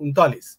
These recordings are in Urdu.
39।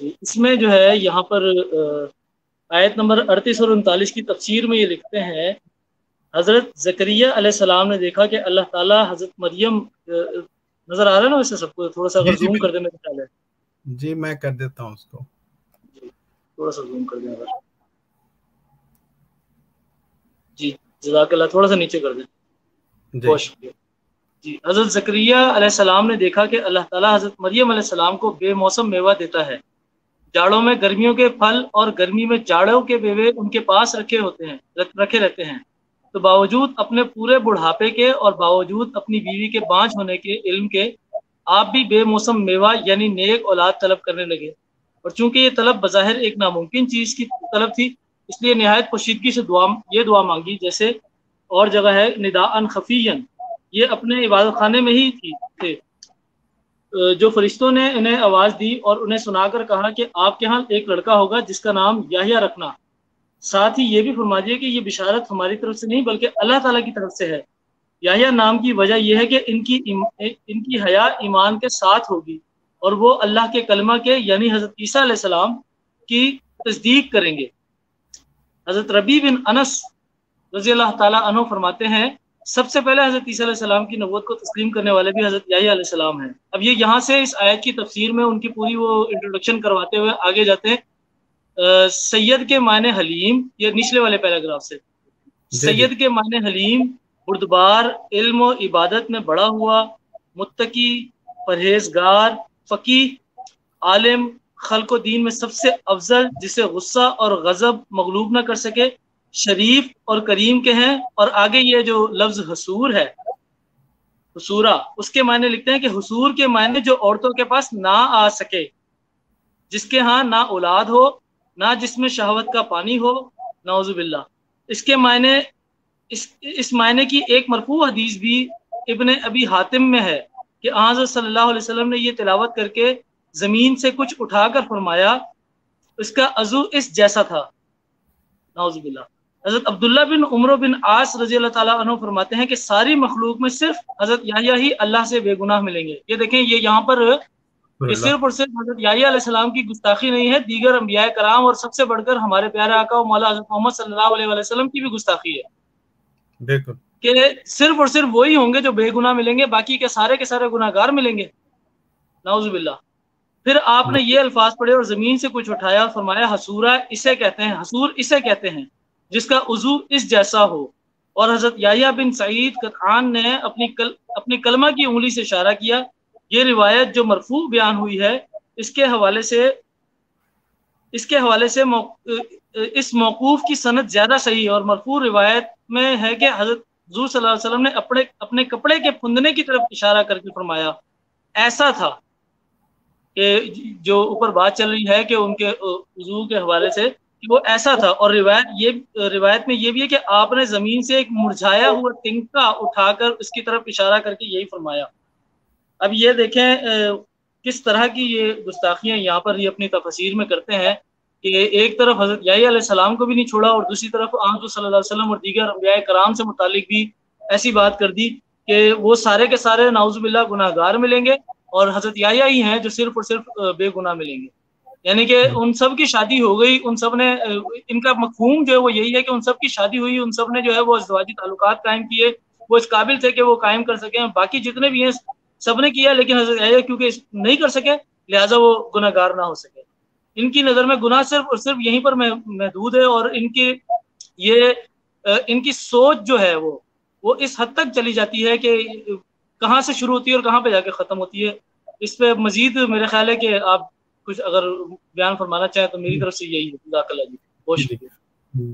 جی اس میں جو ہے یہاں پر آیت نمبر 38 اور 39 کی تفسیر میں یہ لکھتے ہیں، حضرت زکریا علیہ السلام نے دیکھا کہ اللہ تعالیٰ حضرت مریم نظر آ رہا ہے نا ویسے سب کو، تھوڑا سا جی اگر جی زوم کر دیں بالکل، میرے خیال ہے، جی میں کر دیتا ہوں اس کو. جی تھوڑا سا زوم کر دیں اگر، جی جزاک اللہ، تھوڑا سا نیچے کر دیں، جی بہت شکریہ. جی حضرت زکریا علیہ السلام نے دیکھا کہ اللہ تعالیٰ حضرت مریم علیہ السلام کو بے موسم میوہ دیتا ہے، جاڑوں میں گرمیوں کے پھل اور گرمی میں جاڑوں کے میوے ان کے پاس رکھے رہتے ہیں، تو باوجود اپنے پورے بڑھاپے کے اور باوجود اپنی بیوی کے بانجھ ہونے کے علم کے آپ بھی بے موسم میوہ یعنی نیک اولاد طلب کرنے لگے، اور چونکہ یہ طلب بظاہر ایک ناممکن چیز کی طلب تھی، اس لیے نہایت پوشیدگی سے یہ دعا مانگی، جیسے اور جگہ ہے نداءً خفیًّا، یہ اپنے عبادت خانے میں ہی تھے، جو فرشتوں نے انہیں آواز دی اور انہیں سنا کر کہا کہ آپ کے ہاں ایک لڑکا ہوگا جس کا نام یحییٰ رکھنا، ساتھ ہی یہ بھی فرما دیا کہ یہ بشارت ہماری طرف سے نہیں بلکہ اللہ تعالیٰ کی طرف سے ہے. یحییٰ نام کی وجہ یہ ہے کہ ان کی حیا ایمان کے ساتھ ہوگی اور وہ اللہ کے کلمہ کے یعنی حضرت عیسیٰ علیہ السلام کی تصدیق کریں گے. حضرت ربیع بن انس رضی اللہ تعالیٰ عنہ فرماتے ہیں، سب سے پہلے حضرت عیسیٰ علیہ السلام کی نبوت کو تسلیم کرنے والے بھی حضرت یحییٰ علیہ السلام ہیں. اب یہ یہاں سے اس آیت کی تفسیر میں ان کی پوری وہ انٹروڈکشن کرواتے ہوئے آگے جاتے ہیں. سید کے معنی حلیم، یہ نچلے والے پیراگراف سے، جی جی سید کے معنی حلیم، بردبار، علم و عبادت میں بڑا ہوا، متقی، پرہیزگار، فقیہ، عالم، خلق و دین میں سب سے افضل، جسے غصہ اور غضب مغلوب نہ کر سکے، شریف اور کریم کے ہیں. اور آگے یہ جو لفظ حصور ہے، حصورہ، اس کے معنی لکھتے ہیں کہ حصور کے معنی جو عورتوں کے پاس نہ آ سکے، جس کے ہاں نہ اولاد ہو، نہ جس میں شہوت کا پانی ہو، نعوذ باللہ. اس کے معنی اس معنی کی ایک مرفوع حدیث بھی ابن ابی حاتم میں ہے کہ حضرت صلی اللہ علیہ وسلم نے یہ تلاوت کر کے زمین سے کچھ اٹھا کر فرمایا، اس کا عضو اس جیسا تھا، نعوذ باللہ. حضرت عبداللہ بن عمرو بن عاص رضی اللہ تعالیٰ عنہ فرماتے ہیں کہ ساری مخلوق میں صرف حضرت یحییٰ ہی اللہ سے بے گناہ ملیں گے. یہ دیکھیں، یہ یہاں پر یہ اللہ. صرف اور صرف حضرت یحییٰ علیہ السلام کی گستاخی نہیں ہے، دیگر انبیاء کرام اور سب سے بڑھ کر ہمارے پیارے آقا و مولا حضرت محمد صلی اللہ علیہ وسلم کی بھی گستاخی ہے بالکل. کہ صرف اور صرف وہی ہوں گے جو بے گناہ ملیں گے، باقی کے سارے گناہ گار ملیں گے، نعوذ باللہ. پھر آپ نے یہ الفاظ پڑھے اور زمین سے کچھ اٹھایا اور فرمایا حصورہ اسے کہتے ہیں، حصور اسے کہتے ہیں جس کا عضو اس جیسا ہو. اور حضرت یحییٰ بن سعید قطعان نے اپنی کلمہ کی انگلی سے اشارہ کیا. یہ روایت جو مرفوع بیان ہوئی ہے، اس کے حوالے سے اس موقوف کی سند زیادہ صحیح ہے، اور مرفوع روایت میں ہے کہ حضرت حضور صلی اللہ علیہ وسلم نے اپنے کپڑے کے پھندنے کی طرف اشارہ کر کے فرمایا. ایسا تھا کہ جو اوپر بات چل رہی ہے کہ ان کے وضو کے حوالے سے کہ وہ ایسا تھا. اور روایت میں یہ بھی ہے کہ آپ نے زمین سے ایک مرجھایا ہوا تنکا اٹھا کر اس کی طرف اشارہ کر کے یہی فرمایا. اب یہ دیکھیں کس طرح کی یہ گستاخیاں یہاں پر یہ اپنی تفسیر میں کرتے ہیں کہ ایک طرف حضرت یحییٰ علیہ السلام کو بھی نہیں چھوڑا اور دوسری طرف حضور صلی اللہ علیہ وسلم اور دیگر انبیاء کرام سے متعلق بھی ایسی بات کر دی کہ وہ سارے کے سارے نعوذ باللہ گناہ گار ملیں گے اور حضرت یحییٰ ہی ہیں جو صرف اور صرف بے گناہ ملیں گے. یعنی کہ ان سب کی شادی ہو گئی، ان سب نے، ان کا مفہوم جو ہے وہ یہی ہے کہ ان سب کی شادی ہوئی، ان سب نے جو ہے وہ ازدواجی تعلقات قائم کیے، وہ اس قابل تھے کہ وہ قائم کر سکیں. باقی جتنے بھی ہیں سب نے کیا، لیکن حضرت یحییٰ کیونکہ نہیں کر سکے لہٰذا وہ گناہ گار نہ ہو سکے. ان کی نظر میں گناہ صرف اور صرف یہیں پر محدود ہے، اور ان کی سوچ جو ہے وہ اس حد تک چلی جاتی ہے کہ کہاں سے شروع ہوتی ہے اور کہاں پہ جا کے ختم ہوتی ہے. اس پہ مزید میرے خیال ہے کہ آپ کچھ اگر بیان فرمانا چاہیں تو میری طرف سے یہی ہے. جزاک اللہ جی، بہت شکریہ.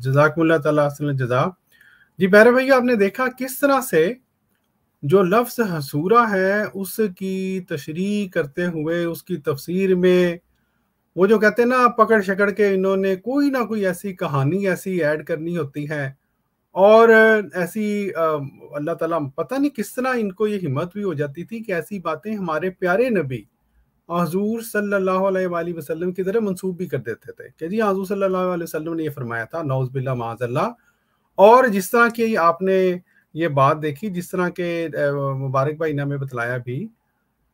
جزاکم اللہ تعالیٰ احسن الجزا. جی پیارے بھائی، آپ نے دیکھا کس طرح سے جو لفظ حصورہ ہے اس کی تشریح کرتے ہوئے اس کی تفسیر میں وہ جو کہتے ہیں نا پکڑ شکڑ کے انہوں نے کوئی نہ کوئی ایسی کہانی ایسی ایڈ کرنی ہوتی ہے، اور ایسی اللہ تعالیٰ پتہ نہیں کس طرح ان کو یہ ہمت بھی ہو جاتی تھی کہ ایسی باتیں ہمارے پیارے نبی حضور صلی اللہ علیہ وآلہ وسلم کی طرح منسوب بھی کر دیتے تھے کہ جی حضور صلی اللہ علیہ وسلم نے یہ فرمایا تھا، نعوذ باللہ معاذ اللہ. اور جس طرح کی آپ نے یہ بات دیکھی، جس طرح کے مبارک بھائی نے ہمیں بتلایا بھی،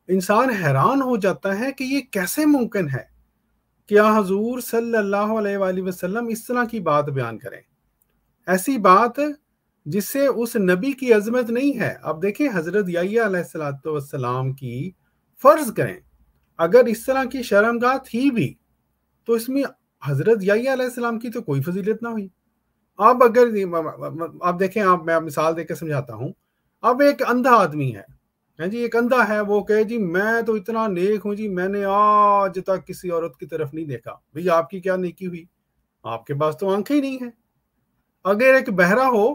انسان حیران ہو جاتا ہے کہ یہ کیسے ممکن ہے. کہ حضور صلی اللہ علیہ وآلہ وسلم اس طرح کی بات بیان کریں، ایسی بات جس سے اس نبی کی عظمت نہیں ہے۔ اب دیکھیں حضرت یحییٰ علیہ السلام کی فرض کریں اگر اس طرح کی شرمگاہ تھی بھی تو اس میں حضرت یحییٰ علیہ السلام کی تو کوئی فضیلت نہ ہوئی۔ اب اگر آپ دیکھیں، میں مثال دے کے سمجھاتا ہوں۔ اب ایک اندھا آدمی ہے جی، ایک اندھا ہے، وہ کہے جی میں تو اتنا نیک ہوں جی، میں نے آج تک کسی عورت کی طرف نہیں دیکھا۔ بھئی آپ کی کیا نیکی ہوئی؟ آپ کے پاس تو آنکھیں ہی نہیں ہیں۔ اگر ایک بہرا ہو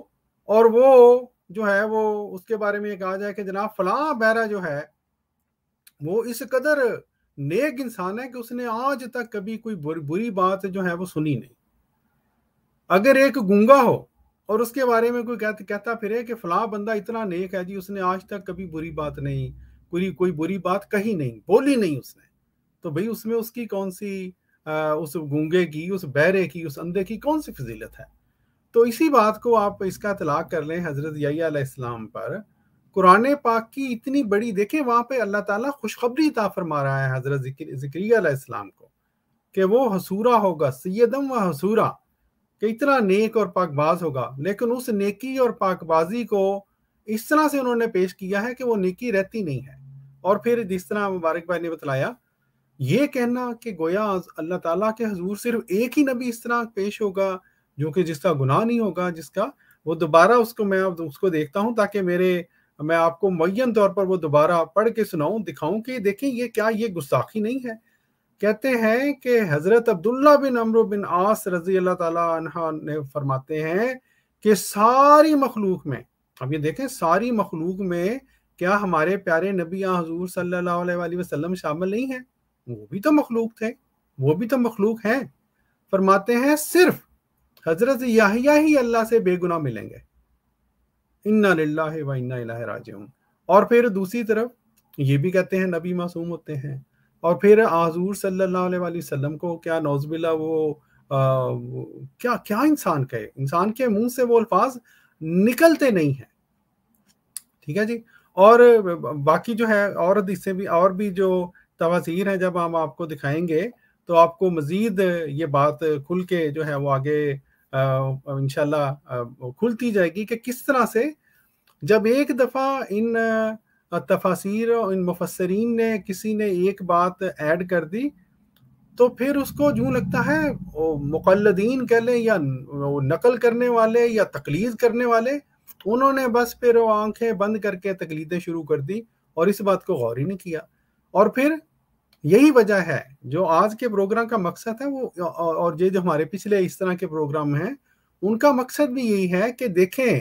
اور وہ جو ہے وہ اس کے بارے میں کہا جائے کہ جناب فلاں بہرا جو ہے وہ اس قدر نیک انسان ہے کہ اس نے آج تک کبھی کوئی بری بات جو ہے وہ سنی نہیں۔ اگر ایک گونگا ہو اور اس کے بارے میں کوئی کہتا پھرے کہ فلاں بندہ اتنا نیک ہے جی، اس نے آج تک کبھی بری بات نہیں، کوئی بری بات کہی نہیں، بولی نہیں اس نے، تو بھئی اس میں اس کی کون سی اس گونگے کی، اس بہرے کی، اس اندھے کی کون سی فضیلت ہے؟ تو اسی بات کو آپ اس کا اطلاق کر لیں حضرت یحییٰ علیہ السلام پر۔ قرآن پاک کی اتنی بڑی، دیکھیں وہاں پہ اللہ تعالیٰ خوشخبری عطا فرما رہا ہے حضرت زکریا علیہ السلام کو کہ وہ حسورہ ہوگا، سیدم و حسورہ، کہ اتنا نیک اور پاک باز ہوگا، لیکن اس نیکی اور پاک بازی کو اس طرح سے انہوں نے پیش کیا ہے کہ وہ نیکی رہتی نہیں ہے۔ اور پھر جس طرح مبارک بھائی نے بتلایا، یہ کہنا کہ گویا اللہ تعالیٰ کے حضور صرف ایک ہی نبی اس طرح پیش ہوگا جو کہ جس کا گناہ نہیں ہوگا، جس کا وہ دوبارہ میں اس کو دیکھتا ہوں تاکہ میں آپ کو معین طور پر وہ دوبارہ پڑھ کے سناؤں، دکھاؤں کہ دیکھیں یہ گستاخی نہیں ہے۔ کہتے ہیں کہ حضرت عبداللہ بن عمرو بن عاص رضی اللہ تعالیٰ عنہ نے فرماتے ہیں کہ ساری مخلوق میں، اب یہ دیکھیں ساری مخلوق میں کیا ہمارے پیارے نبی حضور صلی اللہ علیہ وآلہ وسلم شامل نہیں ہیں؟ وہ بھی تو مخلوق تھے، وہ بھی تو مخلوق ہیں۔ فرماتے ہیں صرف حضرت یحییٰ ہی اللہ سے بے گناہ ملیں گے، انا للہ و انا الیہ راجعون۔ اور پھر دوسری طرف یہ بھی کہتے ہیں نبی معصوم ہوتے ہیں، اور پھر حضور صلی اللہ علیہ وآلہ وسلم کو کیا نعوذ باللہ وہ کیا انسان کے منہ سے وہ الفاظ نکلتے نہیں ہیں، ٹھیک ہے جی۔ اور باقی جو ہے اور حدیثیں بھی اور بھی جو تفاسیر ہیں جب ہم آپ کو دکھائیں گے تو آپ کو مزید یہ بات کھل کے جو ہے وہ آگے انشاءاللہ کھلتی جائے گی کہ کس طرح سے جب ایک دفعہ ان تفاسیر اور ان مفسرین نے کسی نے ایک بات ایڈ کر دی تو پھر اس کو جو لگتا ہے مقلدین کہہ لیں یا نقل کرنے والے یا تقلید کرنے والے، انہوں نے بس پھر وہ آنکھیں بند کر کے تقلیدیں شروع کر دی اور اس بات کو غور ہی نہیں کیا۔ اور پھر یہی وجہ ہے جو آج کے پروگرام کا مقصد ہے وہ، اور یہ جو ہمارے پچھلے اس طرح کے پروگرام ہیں ان کا مقصد بھی یہی ہے کہ دیکھیں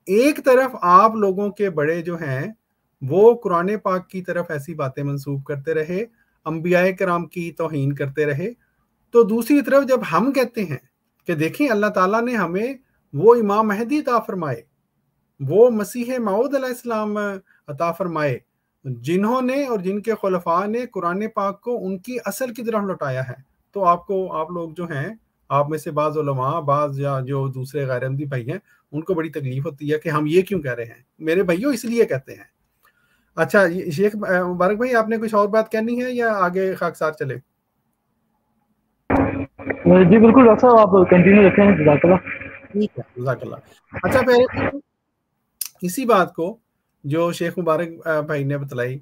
ایک طرف آپ لوگوں کے بڑے جو ہیں وہ قرآن پاک کی طرف ایسی باتیں منسوب کرتے رہے، انبیاء کرام کی توہین کرتے رہے، تو دوسری طرف جب ہم کہتے ہیں کہ دیکھیں اللہ تعالیٰ نے ہمیں وہ امام مہدی عطا فرمائے، وہ مسیح موعود علیہ السلام عطا فرمائے، جنہوں نے اور جن کے خلفاء نے قرآن پاک کو ان کی اصل کی طرف لوٹایا ہے، تو آپ لوگ جو ہیں، آپ میں سے بعض علماء، بعض یا جو دوسرے غیر احمدی بھائی ہیں، ان کو بڑی تکلیف ہوتی ہے کہ ہم یہ کیوں کہہ رہے ہیں۔ میرے بھائیوں اس لیے کہتے ہیں۔ اچھا شیخ مبارک بھائی آپ نے کچھ اور بات کہنی ہے یا آگے خاکسار چلے؟ جی بالکل ڈاکٹر صاحب آپ کنٹینیو رکھیں، جزاک اللہ۔ ٹھیک ہے، جزاک اللہ۔ اچھا پہلے اسی بات کو جو شیخ مبارک بھائی نے بتلائی،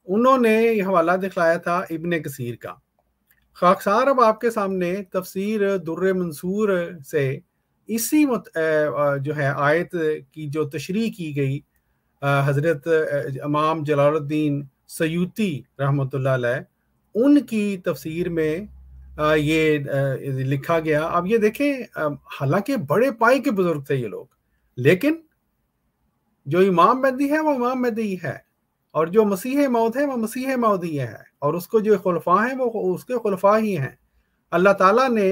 انہوں نے یہ حوالہ دکھلایا تھا ابن کثیر کا۔ خاکسار اب آپ کے سامنے تفسیر در منصور سے اسی جو ہے آیت کی جو تشریح کی گئی حضرت امام جلال الدین سیوطی رحمۃ اللہ علیہ، ان کی تفسیر میں یہ لکھا گیا۔ اب یہ دیکھیں حالانکہ بڑے پائے کے بزرگ تھے یہ لوگ، لیکن جو امام مہدی ہے وہ امام مہدی ہے، اور جو مسیح موعود ہے وہ مسیح موعود ہی ہے، اور اس کو جو خلفاء ہیں وہ اس کے خلفاء ہی ہیں۔ اللہ تعالیٰ نے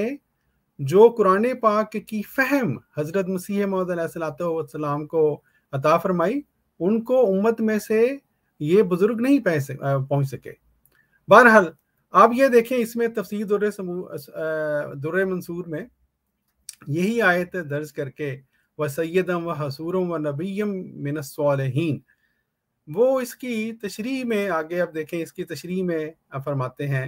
جو قرآن پاک کی فہم حضرت مسیح موعود علیہ السلام کو عطا فرمائی، ان کو امت میں سے یہ بزرگ نہیں پہنچ سکے۔ بہرحال آپ یہ دیکھیں اس میں تفسیر در منصور میں یہی آیت درج کر کے وَسَيِّدًا وَحَصُورًا وَنَبِيًّا مِّنَ الصَّالِحِينَ، وہ اس کی تشریح میں آگے اب دیکھیں اس کی تشریح میں فرماتے ہیں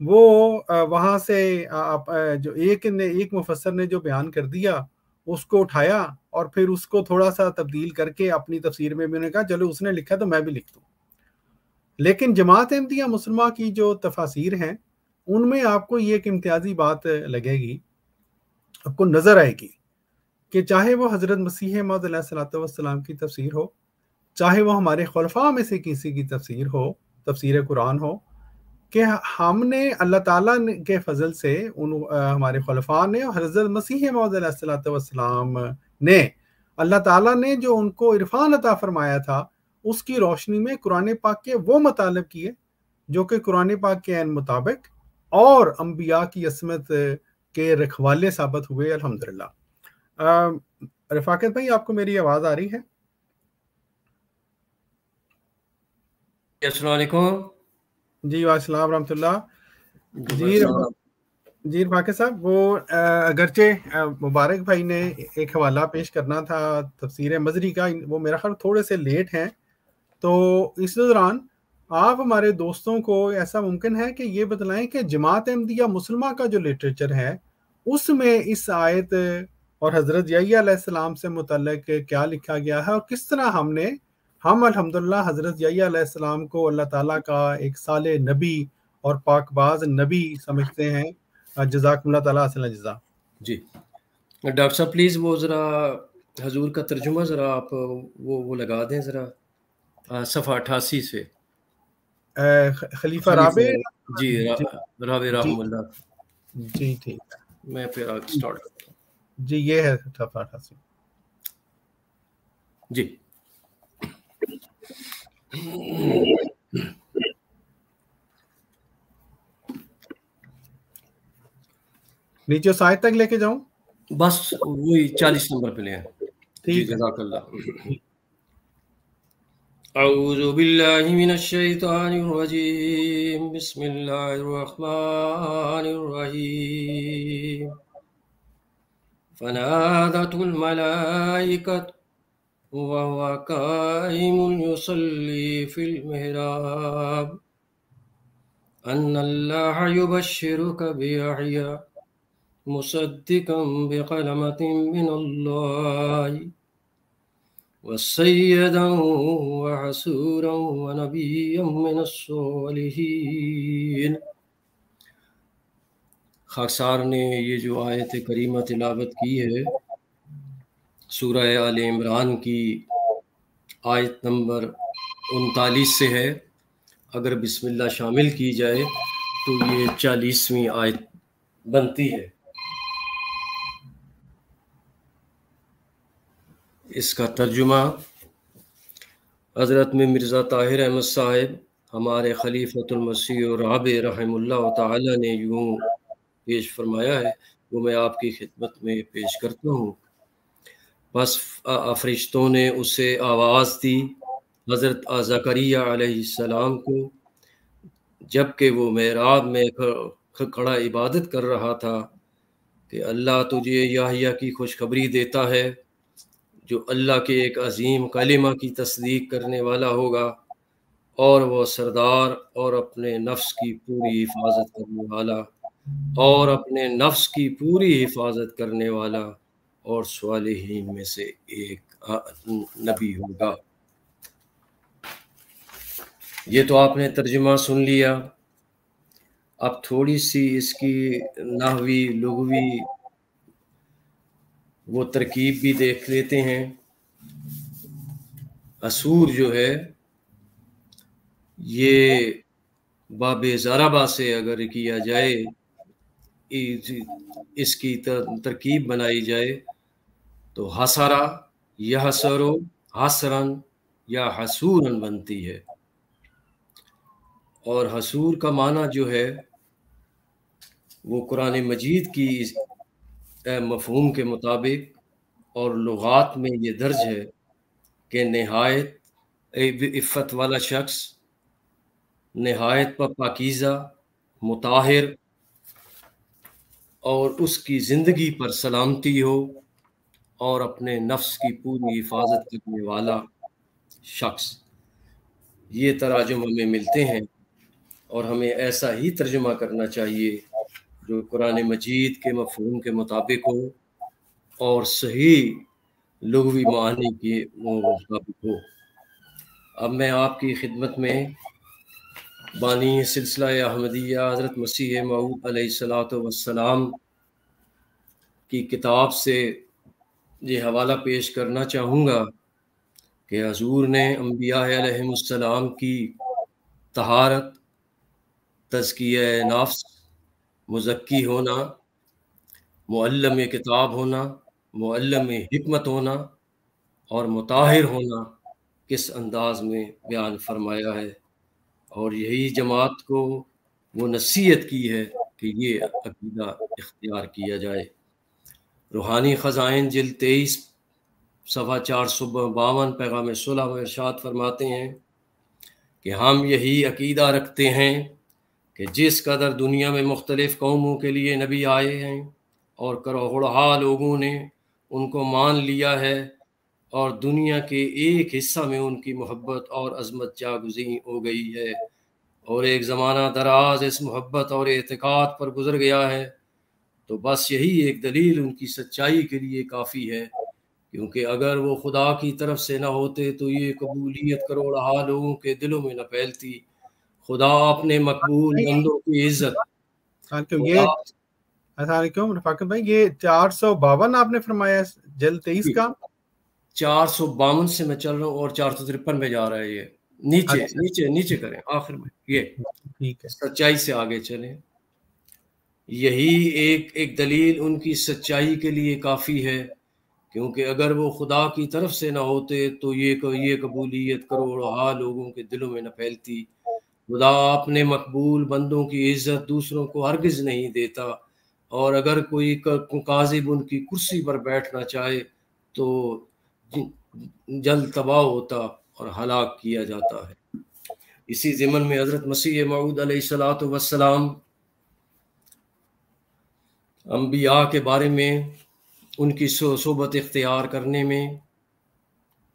وہ وہاں سے جو ایک مفسر نے جو بیان کر دیا اس کو اٹھایا اور پھر اس کو تھوڑا سا تبدیل کر کے اپنی تفسیر میں بھی نے کہا چلو اس نے لکھا تو میں بھی لکھ دوں. لیکن جماعت احمدیہ مسلمہ کی جو تفاسیر ہیں ان میں آپ کو یہ ایک امتیازی بات لگے گی، آپ کو نظر آئے گی کہ چاہے وہ حضرت مسیح موعود علیہ الصلوۃ والسلام کی تفسیر ہو، چاہے وہ ہمارے خلفاء میں سے کسی کی تفسیر ہو، تفسیر قرآن ہو، کہ ہم نے اللہ تعالیٰ کے فضل سے ہمارے خلفاء نے اور حضرت مسیح موعود علیہ الصلوۃ والسلام نے اللہ تعالیٰ نے جو ان کو عرفان عطا فرمایا تھا اس کی روشنی میں قرآن پاک کے وہ مطالب کیے جو کہ قرآن پاک کے عین مطابق اور انبیاء کی عصمت کے رکھوالے ثابت ہوئے الحمدللہ. رفاقت بھائی آپ کو میری آواز آ رہی ہے؟ السلام علیکم. جی وعلیکم السلام ورحمۃ اللہ. جی رفاقت صاحب، وہ اگرچہ مبارک بھائی نے ایک حوالہ پیش کرنا تھا تفسیر مزری کا، وہ میرا خیال تھوڑے سے لیٹ ہیں، تو اس دوران آپ ہمارے دوستوں کو ایسا ممکن ہے کہ یہ بتلائیں کہ جماعت احمدیہ مسلمہ کا جو لٹریچر ہے اس میں اس آیت اور حضرت یحییٰ علیہ السلام سے متعلق کیا لکھا گیا ہے اور کس طرح ہم الحمدللہ حضرت یحییٰ علیہ السلام کو اللہ تعالیٰ کا ایک صالح نبی اور پاک باز نبی سمجھتے ہیں. جزاکم اللہ تعالیٰ احسن الجزا. جی ڈاکٹر صاحب پلیز وہ ذرا حضور کا ترجمہ ذرا آپ وہ لگا دیں ذرا صفحہ 88 سے. خلیفہ رابع جی رابع رحم اللہ. جی ٹھیک ہے، میں پھر اسٹارٹ کرتا ہوں. جی یہ ہے صفحہ 88. جی نیچے سائد تک لے کے جاؤں؟ بس وہی 40 نمبر پہ لے ہیں. جی جزاک اللہ. اعوذ باللہ من الشیطان الرجیم، بسم اللہ الرحمن الرحیم. فنادت الملائکۃ وهو قائم يصلي في المحراب أن الله يبشرك بيحيى مصدقا بكلمة من الله وسيدا وحسورا ونبيا من الصالحين. خاکسار نے یہ جو آیت کریمہ تلاوت کی ہے سورہ آل عمران کی آیت نمبر 39 سے ہے. اگر بسم اللہ شامل کی جائے تو یہ 40ویں آیت بنتی ہے. اس کا ترجمہ حضرت میں مرزا طاہر احمد صاحب ہمارے خلیفۃ المسیح الرابع رحم اللہ تعالی نے یوں پیش فرمایا ہے، وہ میں آپ کی خدمت میں پیش کرتا ہوں. بس فرشتوں نے اسے آواز دی حضرت زکریا علیہ السلام کو جب کہ وہ محراب میں کھڑا عبادت کر رہا تھا کہ اللہ تجھے یحییٰ کی خوشخبری دیتا ہے جو اللہ کے ایک عظیم کلمہ کی تصدیق کرنے والا ہوگا اور وہ سردار اور اپنے نفس کی پوری حفاظت کرنے والا اور اپنے نفس کی پوری حفاظت کرنے والا اور صالحین میں سے ایک نبی ہوگا. یہ تو آپ نے ترجمہ سن لیا. اب تھوڑی سی اس کی نحوی لغوی وہ ترکیب بھی دیکھ لیتے ہیں. اسور جو ہے یہ باب ضربہ سے اگر کیا جائے، اس کی ترکیب بنائی جائے تو حسرا یحسرو حسرن یا حسورن بنتی ہے. اور حسور کا معنی جو ہے وہ قرآن مجید کی مفہوم کے مطابق اور لغات میں یہ درج ہے کہ نہایت عفت والا شخص، نہایت پاکیزہ، مطہر اور اس کی زندگی پر سلامتی ہو اور اپنے نفس کی پوری حفاظت کرنے والا شخص. یہ تراجم ہمیں ملتے ہیں. اور ہمیں ایسا ہی ترجمہ کرنا چاہیے جو قرآن مجید کے مفہوم کے مطابق ہو اور صحیح لغوی معنی کے مطابق ہو۔ اب میں آپ کی خدمت میں بانی سلسلہ احمدیہ حضرت مسیح موعود علیہ الصلوۃ والسلام کی کتاب سے یہ حوالہ پیش کرنا چاہوں گا کہ حضور نے انبیاء علیہم السلام کی طہارت، تزکیہ نفس، مزکی ہونا، معلم کتاب ہونا، معلم حکمت ہونا اور مطہر ہونا کس انداز میں بیان فرمایا ہے، اور یہی جماعت کو وہ نصیحت کی ہے کہ یہ عقیدہ اختیار کیا جائے۔ روحانی خزائن جلد 23 صفحہ 452 پیغام صلح میں ارشاد فرماتے ہیں کہ ہم یہی عقیدہ رکھتے ہیں کہ جس قدر دنیا میں مختلف قوموں کے لیے نبی آئے ہیں اور کروڑہا لوگوں نے ان کو مان لیا ہے، اور دنیا کے ایک حصہ میں ان کی محبت اور عظمت جاگزیں ہو گئی ہے، اور ایک زمانہ دراز اس محبت اور اعتقاد پر گزر گیا ہے، تو بس یہی ایک دلیل ان کی سچائی کے لیے کافی ہے، کیونکہ اگر وہ خدا کی طرف سے نہ ہوتے تو یہ قبولیت کروڑہا لوگوں کے دلوں میں نہ پھیلتی۔ خدا اپنے مقبول بندوں کی عزت، یہ السلام علیکم رفاقت بھائی، یہ 452 آپ نے فرمایا جلد 23 کا؟ 452 سے میں چل رہا ہوں اور 453 میں جا رہا ہے، یہ نیچے نیچے نیچے کریں آخر میں، یہ ٹھیک ہے، سچائی سے آگے چلیں۔ یہی ایک دلیل ان کی سچائی کے لیے کافی ہے، کیونکہ اگر وہ خدا کی طرف سے نہ ہوتے تو یہ قبولیت کروڑہا لوگوں کے دلوں میں نہ پھیلتی۔ خدا اپنے مقبول بندوں کی عزت دوسروں کو ہرگز نہیں دیتا، اور اگر کوئی کاذب ان کی کرسی پر بیٹھنا چاہے تو جلد تباہ ہوتا اور ہلاک کیا جاتا ہے۔ اسی ضمن میں حضرت مسیح موعود علیہ الصلوۃ والسلام انبیاء کے بارے میں، ان کی صحبت اختیار کرنے میں،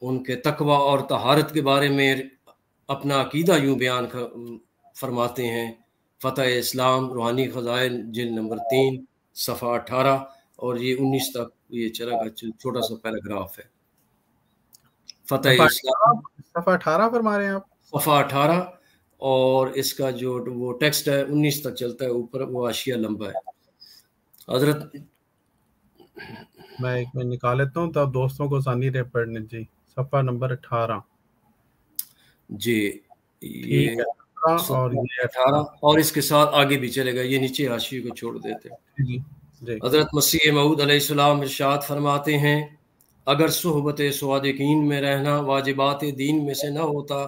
ان کے تقوی اور طہارت کے بارے میں اپنا عقیدہ یوں بیان فرماتے ہیں۔ فتح اسلام روحانی خزائن جلد نمبر 3 صفحہ 18 اور یہ 19 تک یہ چلا گا، چھوٹا سا پیراگراف ہے۔ فتح اسلام صفحہ 18 فرما رہے ہیں آپ؟ صفحہ 18، اور اس کا جو وہ ٹیکسٹ ہے 19 تک چلتا ہے، اوپر وہ حاشیہ لمبا ہے۔ حضرت میں ایک میں نکال لیتا ہوں تب دوستوں کو آسانی رہے پڑھنے۔ جی صفحہ نمبر 18، جی ٹھیک ہے، اور یہ 18 اور اس کے ساتھ آگے بھی چلے گا، یہ نیچے حاشیے کو چھوڑ دیتے ہیں۔ جی جی حضرت مسیح موعود علیہ السلام ارشاد فرماتے ہیں، اگر صحبت صادقین میں رہنا واجبات دین میں سے نہ ہوتا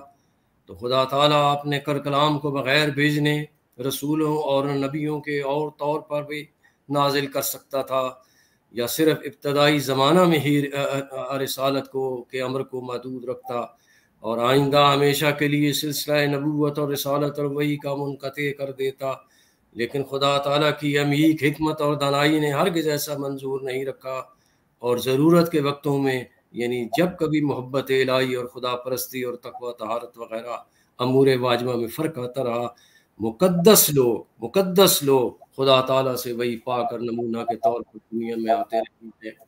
تو خدا تعالیٰ اپنے کلام کو بغیر بھیجنے رسولوں اور نبیوں کے اور طور پر بھی نازل کر سکتا تھا، یا صرف ابتدائی زمانہ میں ہی رسالت کے امر کو محدود رکھتا اور آئندہ ہمیشہ کے لیے سلسلہ نبوت اور رسالت اور وحی کا منقطع کر دیتا، لیکن خدا تعالیٰ کی عمیق حکمت اور دانائی نے ہرگز ایسا منظور نہیں رکھا، اور ضرورت کے وقتوں میں، یعنی جب کبھی محبت الہی اور خدا پرستی اور تقوی طہارت وغیرہ امور واجبہ میں فرق آتا رہا، مقدس لوگ خدا تعالیٰ سے وہی پا کر نمونہ کے طور پر دنیا میں آتے رہتے ہیں۔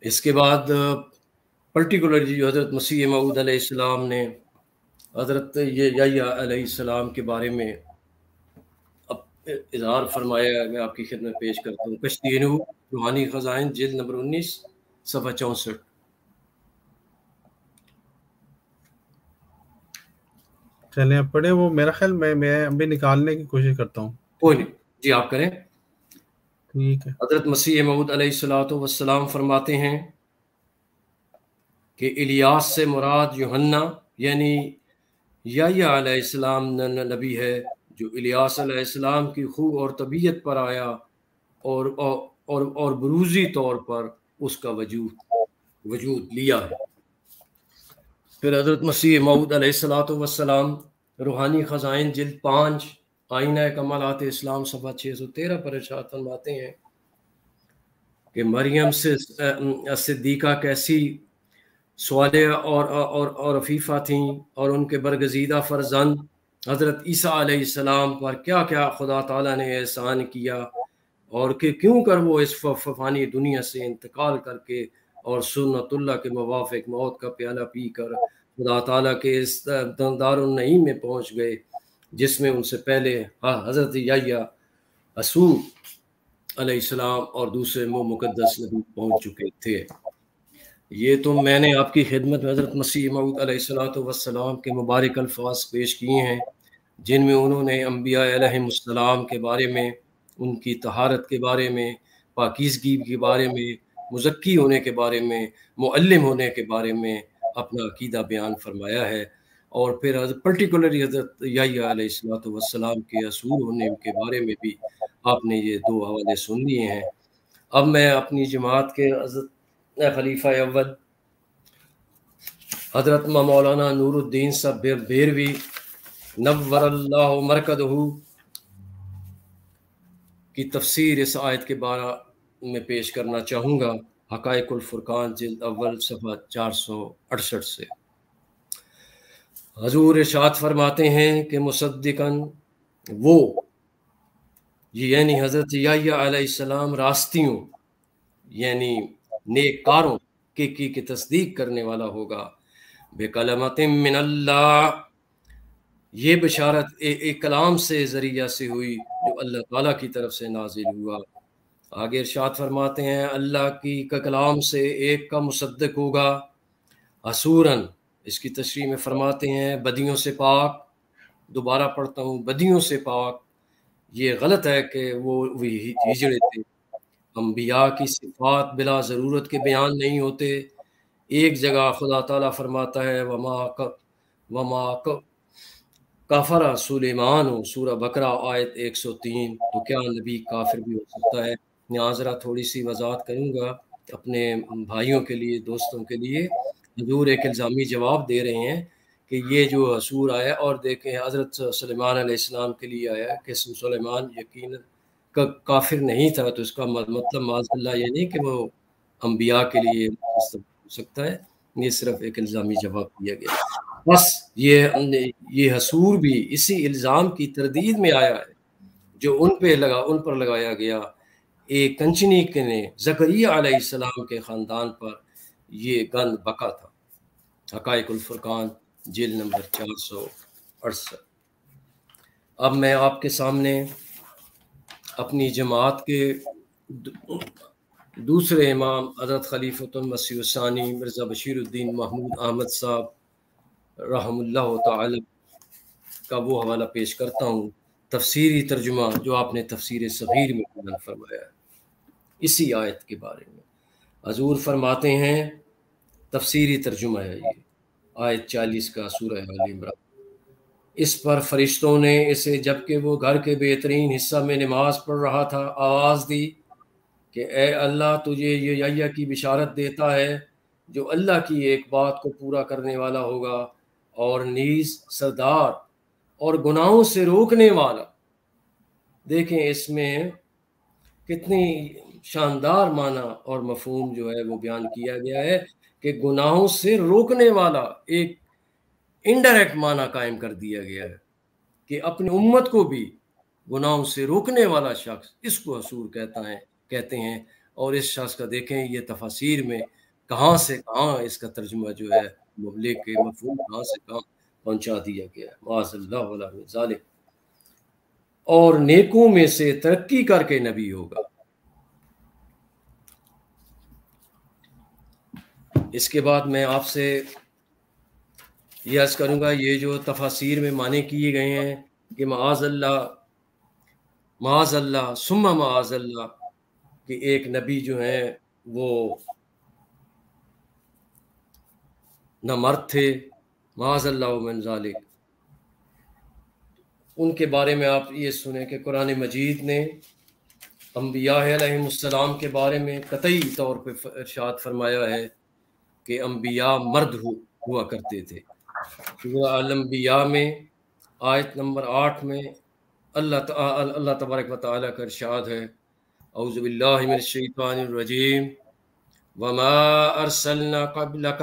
اس کے بعد پرٹیکولرلی جو حضرت مسیح موعود علیہ السلام نے حضرت یحییٰ علیہ السلام کے بارے میں اظہار فرمایا ہے، میں آپ کی خدمت پیش کرتا ہوں۔ کشتی نوح روحانی خزائن جلد نمبر 19 صفحہ 64۔ چلیں اب پڑھیں، وہ میرا خیال میں ابھی نکالنے کی کوشش کرتا ہوں۔ کوئی نہیں، جی آپ کریں۔ ٹھیک ہے۔ حضرت مسیح موعود علیہ الصلوۃ والسلام فرماتے ہیں کہ الیاس سے مراد یوحنا یعنی یحییٰ علیہ السلام نبی ہے، جو الیاس علیہ السلام کی خو اور طبیعت پر آیا اور بروزی طور پر اس کا وجود لیا ہے۔ پھر حضرت مسیح موعود علیہ الصلوۃ والسلام روحانی خزائن جلد 5 آئینہ کمالات اسلام صفحہ 613 پر ارشاد فرماتے ہیں کہ مریم سے صدیقہ کیسی صالح اور عفیفہ تھیں، اور ان کے برگزیدہ فرزند حضرت عیسیٰ علیہ السلام پر کیا کیا خدا تعالیٰ نے احسان کیا، اور کہ کیوں کر وہ اس فانی دنیا سے انتقال کر کے اور سنت اللہ کے موافق موت کا پیالہ پی کر خدا تعالیٰ کے اس دار النعیم میں پہنچ گئے، جس میں ان سے پہلے حضرت یحییٰ رسول علیہ السلام اور دوسرے مقدس نبی پہنچ چکے تھے۔ یہ تو میں نے آپ کی خدمت میں حضرت مسیح موعود علیہ السلام کے مبارک الفاظ پیش کیے ہیں، جن میں انہوں نے انبیاء علیہ السلام کے بارے میں، ان کی طہارت کے بارے میں، پاکیزگی کے بارے میں، مزکی ہونے کے بارے میں، معلم ہونے کے بارے میں اپنا عقیدہ بیان فرمایا ہے، اور پھر پرٹیکولرلی حضرت یحییٰ علیہ السلام کے رسول ہونے کے بارے میں بھی آپ نے یہ دو حوالے سن لیے ہیں۔ اب میں اپنی جماعت کے حضرت خلیفہ اول حضرت مولانا نور الدین صاحب بیروی نور اللہ مرکزہ کی تفسیر اس آیت کے بارے میں پیش کرنا چاہوں گا، حقائق الفرقان جلد اول صفحہ 468 سے۔ حضور ارشاد فرماتے ہیں کہ مصدقاً وہ، یعنی حضرت یحییٰ علیہ السلام راستیوں یعنی نیک کاروں کی تصدیق کرنے والا ہوگا، بکلمۃ من اللہ، یہ بشارت ایک کلام سے ذریعہ سے ہوئی جو اللہ تعالیٰ کی طرف سے نازل ہوا۔ آگے ارشاد فرماتے ہیں اللہ کی کلام سے ایک کا مصدق ہوگا، حصوراً، اس کی تشریح میں فرماتے ہیں بدیوں سے پاک، دوبارہ پڑھتا ہوں، بدیوں سے پاک۔ یہ غلط ہے کہ وہ ہجڑے تھے، انبیاء کی صفات بلا ضرورت کے بیان نہیں ہوتے۔ ایک جگہ خدا تعالیٰ فرماتا ہے وما کافر سلیمان، سورہ بقرہ آیت 103، تو کیا نبی کافر بھی ہو سکتا ہے؟ یہاں ذرا تھوڑی سی وضاحت کروں گا اپنے بھائیوں کے لیے، دوستوں کے لیے۔ حضور ایک الزامی جواب دے رہے ہیں کہ یہ جو حصور آیا، اور دیکھیں حضرت سلیمان علیہ السلام کے لیے آیا کہ سلیمان یقیناً کافر نہیں تھا، تو اس کا مطلب معاذ اللہ یہ نہیں کہ وہ انبیاء کے لیے ہو سکتا ہے، یہ صرف ایک الزامی جواب دیا گیا۔ بس یہ حصور بھی اسی الزام کی تردید میں آیا ہے جو ان پر لگایا گیا۔ ایک کنچنی کے نے زکریا علیہ السلام کے خاندان پر یہ گند بکا تھا۔ حقائق الفرقان جلد نمبر 468۔ اب میں آپ کے سامنے اپنی جماعت کے دوسرے امام حضرت خلیفۃ المسیح الثانی مرزا بشیر الدین محمود احمد صاحب رحم اللہ تعالی کا وہ حوالہ پیش کرتا ہوں، تفسیری ترجمہ جو آپ نے تفسیر صغیر میں بیان فرمایا ہے اسی آیت کے بارے میں۔ حضور فرماتے ہیں، تفسیری ترجمہ ہے یہ، آیت 40 کا سورہ آل عمران، اس پر فرشتوں نے اسے جبکہ وہ گھر کے بہترین حصہ میں نماز پڑھ رہا تھا آواز دی کہ اے اللہ، تجھے یہ یحییٰ کی بشارت دیتا ہے جو اللہ کی ایک بات کو پورا کرنے والا ہوگا، اور نیز سردار اور گناہوں سے روکنے والا۔ دیکھیں اس میں کتنی شاندار معنی اور مفہوم جو ہے وہ بیان کیا گیا ہے کہ گناہوں سے روکنے والا، ایک انڈائریکٹ معنی قائم کر دیا گیا ہے کہ اپنی امت کو بھی گناہوں سے روکنے والا شخص، اس کو حصور کہتے ہیں۔ اور اس شخص کا دیکھیں یہ تفاسیر میں کہاں سے کہاں اس کا ترجمہ جو ہے مبلغ کے مفہوم کہاں سے کہاں پہنچا دیا گیا ہے، معاذ اللہ ولا من ذالک۔ اور نیکوں میں سے ترقی کر کے نبی ہوگا۔ اس کے بعد میں آپ سے یہ عرض کروں گا، یہ جو تفاسیر میں معنی کیے گئے ہیں کہ معاذ اللہ ثم معاذ اللہ کہ ایک نبی جو ہیں وہ نہ مرد تھے، معاذ اللہ من ذالک، ان کے بارے میں آپ یہ سنیں کہ قرآن مجید نے انبیاء علیہ السلام کے بارے میں قطعی طور پہ ارشاد فرمایا ہے کہ انبیاء مرد ہوا کرتے تھے۔ سورہ الانبیاء میں آیت نمبر 8 میں اللہ تبارک و تعالیٰ کا ارشاد ہے، اعوذ باللہ من الشیطان الرجیم، وما ارسلنا قبلک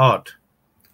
8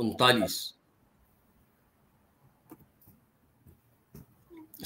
39।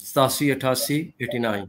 87, 88, 89।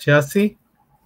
86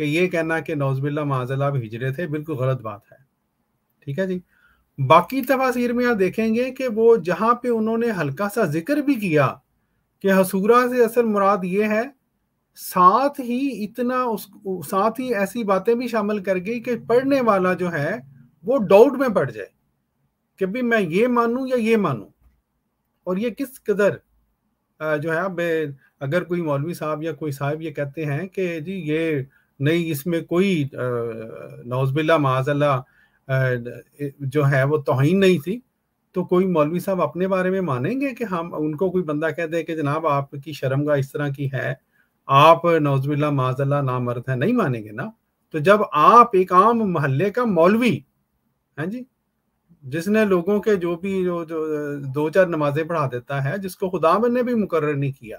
کہ یہ کہنا کہ نوزباللہ معاذ اللہ ہجرے تھے بالکل غلط بات ہے. ٹھیک ہے جی. باقی تفاسیر میں آپ دیکھیں گے کہ وہ جہاں پہ انہوں نے ہلکا سا ذکر بھی کیا کہ حصورہ سے اصل مراد یہ ہے، ساتھ ہی ایسی باتیں بھی شامل کر گئی کہ پڑھنے والا جو ہے وہ ڈاؤٹ میں پڑ جائے کہ بھی میں یہ مانوں یا یہ مانوں. اور یہ کس قدر جو ہے اب اگر کوئی مولوی صاحب یا کوئی صاحب یہ کہتے ہیں کہ جی یہ نہیں، اس میں کوئی نعوذ باللہ معاذ اللہ جو ہے وہ توہین نہیں تھی، تو کوئی مولوی صاحب اپنے بارے میں مانیں گے کہ ہم ان کو کوئی بندہ کہہ دے کہ جناب آپ کی شرمگاہ اس طرح کی ہے، آپ نعوذ باللہ معاذ اللہ نامرد ہیں؟ نہیں مانیں گے نا. تو جب آپ ایک عام محلے کا مولوی ہیں جی، جس نے لوگوں کے جو 2-4 نمازیں پڑھا دیتا ہے، جس کو خدا نے بھی مقرر نہیں کیا،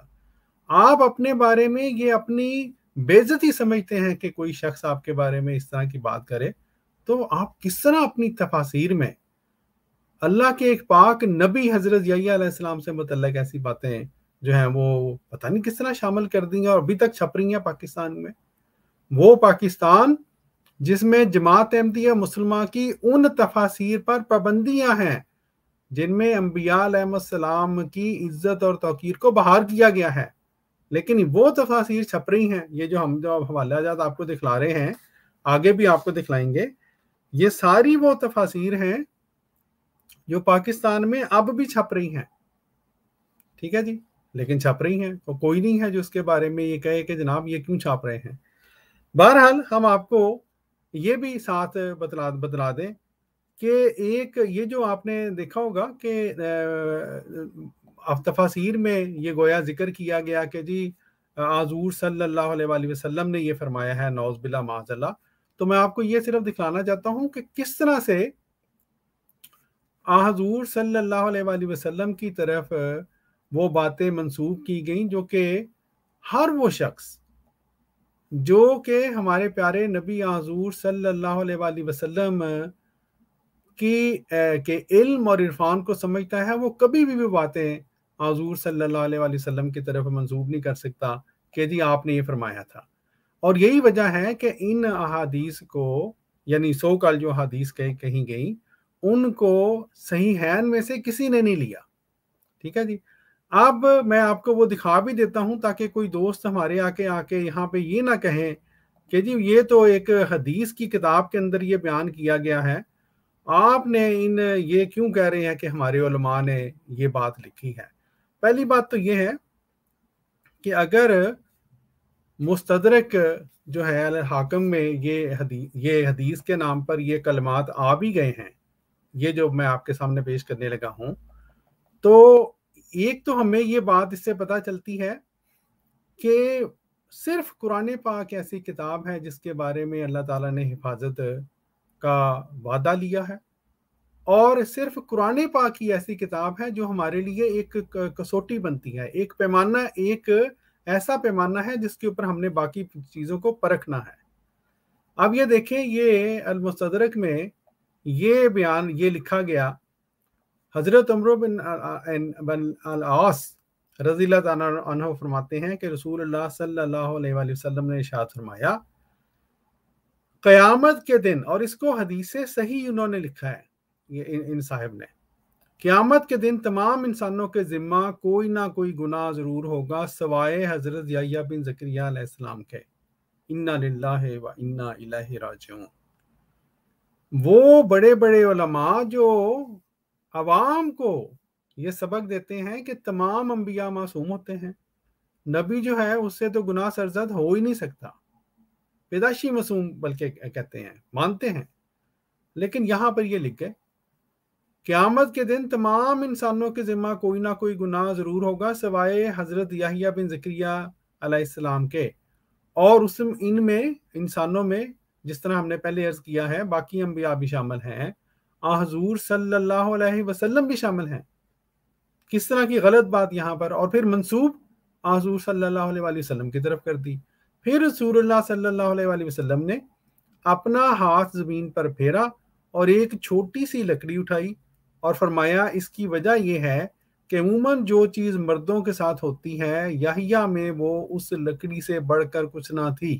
آپ اپنے بارے میں یہ اپنی بے عزتی سمجھتے ہیں کہ کوئی شخص آپ کے بارے میں اس طرح کی بات کرے، تو آپ کس طرح اپنی تفاسیر میں اللہ کے ایک پاک نبی حضرت یحییٰ علیہ السلام سے متعلق ایسی باتیں جو ہیں وہ پتہ نہیں کس طرح شامل کر دی ہیں اور ابھی تک چھپ رہی ہیں پاکستان میں. وہ پاکستان جس میں جماعت احمدیہ مسلمہ کی ان تفاسیر پر پابندیاں ہیں جن میں انبیاء علیہ السلام کی عزت اور توقیر کو بحال کیا گیا ہے، لیکن وہ تفاسیر چھپ رہی ہیں. یہ جو ہم حوالہ جات آپ کو دکھلا رہے ہیں، آگے بھی آپ کو دکھلائیں گے، یہ ساری وہ تفاسیر ہیں جو پاکستان میں اب بھی چھپ رہی ہیں. ٹھیک ہے جی، لیکن چھپ رہی ہیں تو کوئی نہیں ہے جو اس کے بارے میں یہ کہے کہ جناب یہ کیوں چھاپ رہے ہیں. بہرحال ہم آپ کو یہ بھی ساتھ بتلا دیں کہ ایک یہ جو آپ نے دیکھا ہوگا کہ تفاسیر میں یہ گویا ذکر کیا گیا کہ جی حضور صلی اللہ علیہ وآلہ وسلم نے یہ فرمایا ہے نعوذ باللہ معاذ اللہ. تو میں آپ کو یہ صرف دکھلانا چاہتا ہوں کہ کس طرح سے حضور صلی اللہ علیہ وآلہ وسلم کی طرف وہ باتیں منسوب کی گئیں جو کہ ہر وہ شخص جو کہ ہمارے پیارے نبی حضور صلی اللہ علیہ وآلہ وسلم کے علم اور عرفان کو سمجھتا ہے، وہ کبھی بھی باتیں حضور صلی اللہ علیہ وآلہ وسلم کی طرف منسوب نہیں کر سکتا کہ جی آپ نے یہ فرمایا تھا. اور یہی وجہ ہے کہ ان احادیث کو، یعنی سو کال جو حدیث کہیں گئیں، ان کو صحیحین میں سے کسی نے نہیں لیا. ٹھیک ہے جی. اب میں آپ کو وہ دکھا بھی دیتا ہوں تاکہ کوئی دوست ہمارے آ کے یہاں پہ یہ نہ کہیں کہ جی یہ تو ایک حدیث کی کتاب کے اندر یہ بیان کیا گیا ہے، آپ نے یہ کیوں کہہ رہے ہیں کہ ہمارے علماء نے یہ بات لکھی ہے. پہلی بات تو یہ ہے کہ اگر مستدرک جو ہے الحاکم میں یہ حدیث کے نام پر یہ کلمات آ بھی گئے ہیں، یہ جو میں آپ کے سامنے پیش کرنے لگا ہوں، تو ایک تو ہمیں یہ بات اس سے پتہ چلتی ہے کہ صرف قرآن پاک ایسی کتاب ہے جس کے بارے میں اللہ تعالیٰ نے حفاظت کا وعدہ لیا ہے، اور صرف قرآن پاک ہی ایسی کتاب ہے جو ہمارے لیے ایک کسوٹی بنتی ہے، ایک پیمانہ، ایک ایسا پیمانہ ہے جس کے اوپر ہم نے باقی چیزوں کو پرکھنا ہے. اب یہ دیکھیں، یہ المستدرک میں یہ بیان یہ لکھا گیا، حضرت عمرو بن العاص رضی اللہ تعالیٰ عنہ فرماتے ہیں کہ رسول اللہ صلی اللہ علیہ وآلہ وسلم نے ارشاد فرمایا قیامت کے دن، اور اس کو حدیث صحیح انہوں نے لکھا ہے یہ ان صاحب نے، قیامت کے دن تمام انسانوں کے ذمہ کوئی نہ کوئی گناہ ضرور ہوگا سوائے حضرت یحییٰ بن زکریا علیہ السلام کے. انا للہ و انا الیہ راجعون. وہ بڑے بڑے علماء جو عوام کو یہ سبق دیتے ہیں کہ تمام انبیاء معصوم ہوتے ہیں، نبی جو ہے اس سے تو گناہ سرزد ہو ہی نہیں سکتا، پیدائشی معصوم بلکہ کہتے ہیں، مانتے ہیں، لیکن یہاں پر یہ لکھ گئے قیامت کے دن تمام انسانوں کے ذمہ کوئی نہ کوئی گناہ ضرور ہوگا سوائے حضرت یحییٰ بن زکریا علیہ السلام کے، اور ان میں انسانوں میں جس طرح ہم نے پہلے عرض کیا ہے باقی انبیاء بھی شامل ہیں، حضور صلی اللہ علیہ وسلم بھی شامل ہیں. کس طرح کی غلط بات یہاں پر، اور پھر منسوب حضور صلی اللہ علیہ وآلہ وسلم کی طرف کر دی. پھر رسول اللہ صلی اللہ علیہ وآلہ وسلم نے اپنا ہاتھ زمین پر پھیرا اور ایک چھوٹی سی لکڑی اٹھائی اور فرمایا اس کی وجہ یہ ہے کہ عموماً جو چیز مردوں کے ساتھ ہوتی ہے یحییٰ میں وہ اس لکڑی سے بڑھ کر کچھ نہ تھی.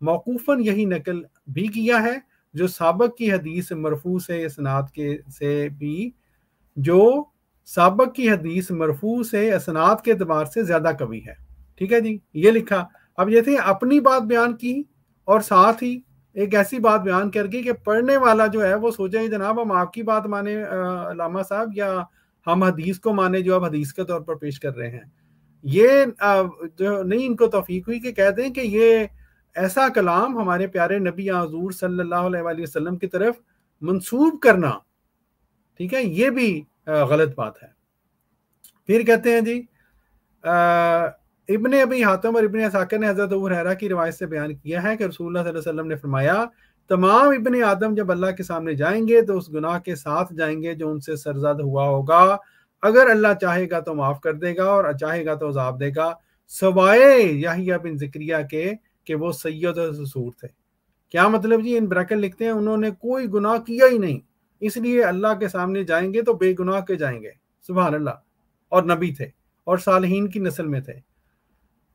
موقوفاً یہی نقل بھی کیا ہے جو سابق کی حدیث مرفوع سے اسناد کے سے بھی جو سابق کی حدیث مرفوع سے اسناد کے اعتبار سے زیادہ قوی ہے. ٹھیک ہے جی, یہ لکھا. اب یہ تھے اپنی بات بیان کی اور ساتھ ہی ایک ایسی بات بیان کر کے کہ پڑھنے والا جو ہے وہ سوچے جناب ہم آپ کی بات مانے علامہ صاحب یا ہم حدیث کو مانے جو آپ حدیث کے طور پر پیش کر رہے ہیں. یہ جو نہیں ان کو توفیق ہوئی کہ کہہ دیں کہ یہ ایسا کلام ہمارے پیارے نبی حضور صلی اللہ علیہ وآلہ وسلم کی طرف منسوب کرنا, ٹھیک ہے, یہ بھی غلط بات ہے. پھر کہتے ہیں جی ابن ابی حاتم اور ابن اساکر نے حضرت ابو ہریرہ کی روایت سے بیان کیا ہے کہ رسول اللہ صلی اللہ علیہ وسلم نے فرمایا تمام ابن آدم جب اللہ کے سامنے جائیں گے تو اس گناہ کے ساتھ جائیں گے جو ان سے سرزد ہوا ہوگا. اگر اللہ چاہے گا تو معاف کر دے گا اور چاہے گا تو عذاب دے گا, سوائے یحییٰ بن زکریا کے کہ وہ سید الرسول تھے. کیا مطلب جی؟ ان بریکٹ لکھتے ہیں انہوں نے کوئی گناہ کیا ہی نہیں, اس لیے اللہ کے سامنے جائیں گے تو بے گناہ کے جائیں گے. سبحان اللہ. اور نبی تھے اور صالحین کی نسل میں تھے.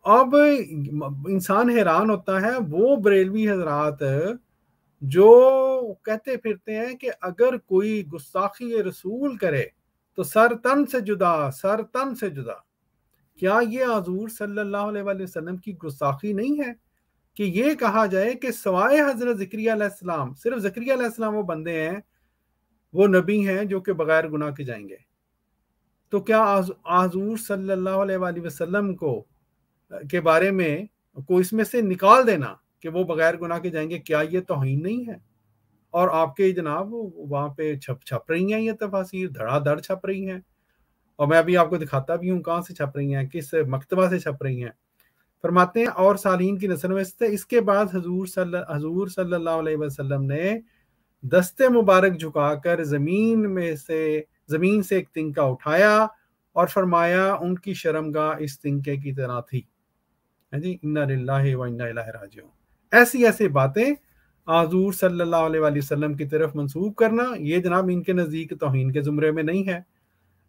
اب انسان حیران ہوتا ہے وہ بریلوی حضرات جو کہتے پھرتے ہیں کہ اگر کوئی گستاخی رسول کرے تو سر تن سے جدا, سر تن سے جدا. کیا یہ حضور صلی اللہ علیہ وآلہ وسلم کی گستاخی نہیں ہے کہ یہ کہا جائے کہ سوائے حضرت زکریا علیہ السلام, صرف زکریا علیہ السلام وہ بندے ہیں, وہ نبی ہیں جو کہ بغیر گناہ کے جائیں گے. تو کیا حضور صلی اللہ علیہ وآلہ وسلم کو کے بارے میں کو اس میں سے نکال دینا کہ وہ بغیر گناہ کے جائیں گے, کیا یہ توہین نہیں ہے؟ اور آپ کے جناب وہاں پہ چھپ رہی ہیں یہ تفاسیر, دھڑا دھڑ چھپ رہی ہیں, اور میں ابھی آپ کو دکھاتا بھی ہوں کہاں سے چھپ رہی ہیں, کس مکتبہ سے چھپ رہی ہیں. فرماتے ہیں اور صالحین کی نسل میں سے. اس کے بعد حضور صلی اللہ علیہ وسلم نے دستے مبارک جھکا کر زمین سے ایک تنکا اٹھایا اور فرمایا ان کی شرمگاہ اس تنکے کی طرح تھی. جی انا للہ و انا الیہ راجعون. ایسی باتیں حضور صلی اللہ علیہ وآلہ وسلم کی طرف منسوب کرنا, یہ جناب ان کے نزدیک توہین کے زمرے میں نہیں ہے.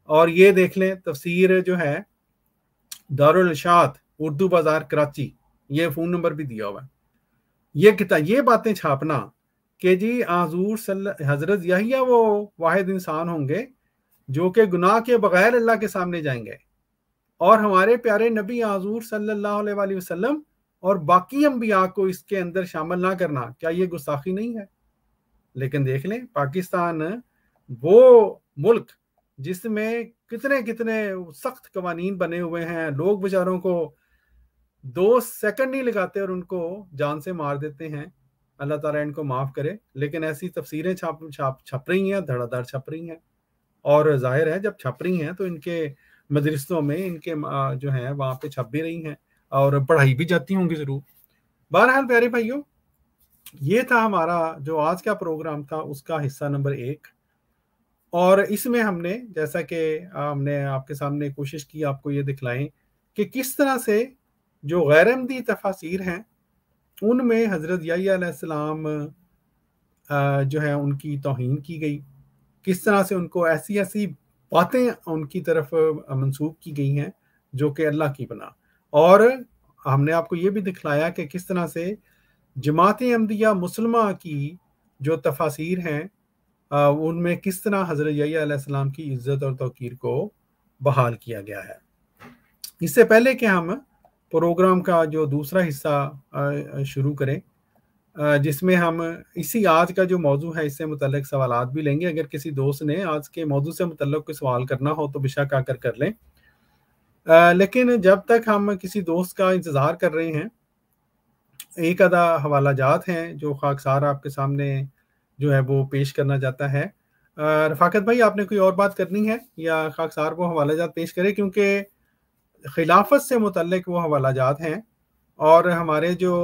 اور یہ دیکھ لیں تفسیر جو ہے دارالارشاد اردو بازار کراچی, یہ فون نمبر بھی دیا ہوا ہے. یہ باتیں چھاپنا کہ جی حضرت یحییٰ وہ واحد انسان ہوں گے جو کہ گناہ کے بغیر اللہ کے سامنے جائیں گے, اور ہمارے پیارے نبی حضور صلی اللہ علیہ وآلہ وسلم اور باقی انبیاء کو اس کے اندر شامل نہ کرنا, کیا یہ گستاخی نہیں ہے؟ لیکن دیکھ لیں پاکستان وہ ملک جس میں کتنے سخت قوانین بنے ہوئے ہیں, لوگ بیچاروں کو 2 سیکنڈ نہیں لگاتے اور ان کو جان سے مار دیتے ہیں, اللہ تعالیٰ ان کو معاف کرے. لیکن ایسی تفسیریں چھپ رہی ہیں, دھڑا دھڑ چھپ رہی ہیں, اور ظاہر ہے جب چھپ رہی ہیں تو ان کے مدرسوں میں ان کے جو ہیں وہاں پہ چھپ بھی رہی ہیں اور پڑھائی بھی جاتی ہوں گی ضرور. بہرحال پیارے بھائیوں, یہ تھا ہمارا جو آج کا پروگرام تھا اس کا حصہ نمبر 1, اور اس میں ہم نے جیسا کہ ہم نے آپ کے سامنے کوشش کی آپ کو یہ دکھلائیں کہ کس طرح سے جو غیر عمدی تفاسیر ہیں ان میں حضرت یحییٰ علیہ السلام جو ہے ان کی توہین کی گئی, کس طرح سے ان کو ایسی باتیں ان کی طرف منسوب کی گئی ہیں جو کہ اللہ کی بنا. اور ہم نے آپ کو یہ بھی دکھلایا کہ کس طرح سے جماعت احمدیہ مسلمہ کی جو تفاسیر ہیں ان میں کس طرح حضرت یحییٰ علیہ السلام کی عزت اور توقیر کو بحال کیا گیا ہے. اس سے پہلے کہ ہم پروگرام کا جو دوسرا حصہ شروع کریں جس میں ہم اسی آج کا جو موضوع ہے اس سے متعلق سوالات بھی لیں گے, اگر کسی دوست نے آج کے موضوع سے متعلق کوئی سوال کرنا ہو تو بے شک آ کر لیں. لیکن جب تک ہم کسی دوست کا انتظار کر رہے ہیں, ایک آدھا حوالہ جات ہیں جو خاکسار آپ کے سامنے جو ہے وہ پیش کرنا چاہتا ہے. رفاقت بھائی آپ نے کوئی اور بات کرنی ہے یا خاکسار وہ حوالہ جات پیش کرے, کیونکہ خلافت سے متعلق وہ حوالہ جات ہیں اور ہمارے جو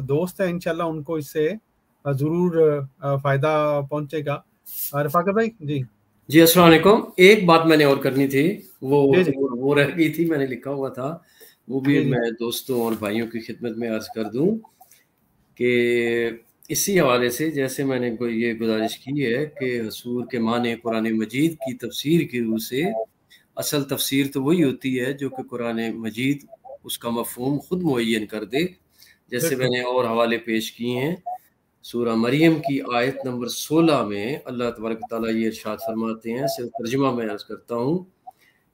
دوست ہیں انشاءاللہ ان کو اس سے ضرور فائدہ پہنچے گا. رفاقت بھائی جی السلام علیکم. ایک بات میں نے اور کرنی تھی, وہ رہ گئی تھی, میں نے لکھا ہوا تھا, وہ بھی میں دوستوں اور بھائیوں کی خدمت میں عرض کر دوں کہ اسی حوالے سے جیسے میں نے یہ گزارش کی ہے کہ حصور کے معنی قرآن مجید کی تفسیر کی روح سے اصل تفسیر تو وہی ہوتی ہے جو کہ قرآن مجید اس کا مفہوم خود معین کر دے, جیسے میں نے اور حوالے پیش کیے ہیں. سورہ مریم کی آیت نمبر 16 میں اللہ تبارک و تعالیٰ یہ ارشاد فرماتے ہیں، صرف ترجمہ میں عرض کرتا ہوں